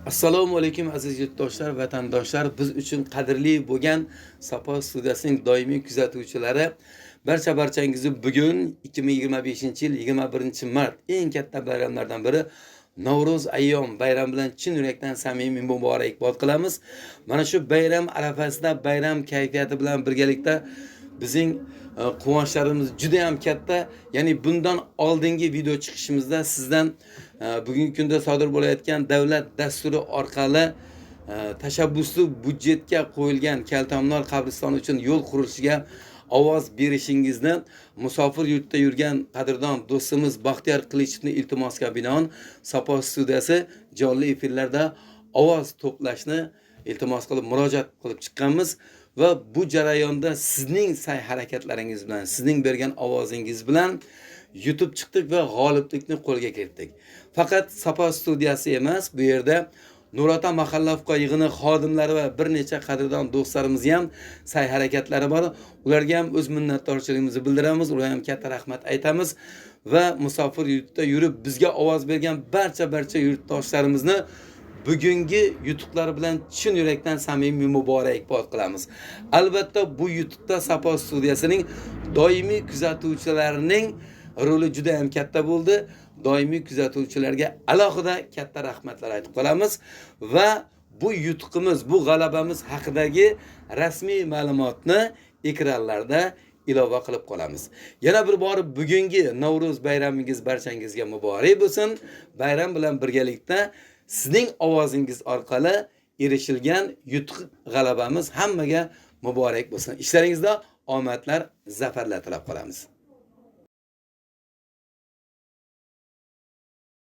Assalomu alaykum aziz yurtdoshlar, vatandoshlar. Biz uchun qadrli bo'lgan Sapo studiyasining doimiy kuzatuvchilari, barchangizni bugun 2025-yil 21-mart eng katta bayramlardan biri Navro'z ayyom bayram bilan chin yurakdan samimiy muborakbod qilamiz. Mana shu bayram arafasida bayram kayfiyati bilan birgalikda bizning quvonchlarimız juda ham katta. Ya'ni bundan oldingi video chiqishimizda sizdan bugungi kunda sodir bo'layotgan davlat dasturi orqali tashabbusli budjetga qo'yilgan Kaltamlar qabristoni uchun yo'l qurilishiga ovoz berishingizni musofir yurtda yurgan qadrdon do'stimiz Baxtiyor Qilichevning iltimosiga binoan Sapo studiyasi jonli efirlarda ovoz to'plashni iltimos qilib murojaat qilib chiqqanmiz. Va bu jarayonda sizning sa'y harakatlaringiz bilan, sizning bergan ovozingiz bilan YouTube chiqdik va g'oliblikni qo'lga kiritdik. Faqat Sapo studiyasi emas, bu yerda Nurota mahalla yig'ini xodimlari va bir necha qadrdon do'stlarimiz ham sa'y harakatlari bor. Ularga ham o'z minnatdorchiligimizni bildiramiz, ularga ham katta rahmat aytamiz va musofir yurtda yurib bizga ovoz bergan barcha yurtdoshlarimizni bugungi yutuqlar bilan chin yurakdan samimiy muborakbod qilamiz. Albatta bu yutuqda Sapo studiyasining doimiy kuzatuvchilarining roli juda ham katta bo'ldi. Doimiy kuzatuvchilarga alohida katta rahmatlar aytib qolamiz va bu yutuqimiz, bu g'alabamiz haqidagi rasmiy ma'lumotni ekranlarda ilova qilib qolamiz. Yana bir bor bugungi Navro'z bayramingiz barchangizga muborak bo'lsin. Bayram bilan birgalikda sizning ovozingiz orqali erishilgan yutuq g'alabamiz hammaga muborak bo'lsin. Ishlaringizda omadlar, zafarlar tilab qolamiz.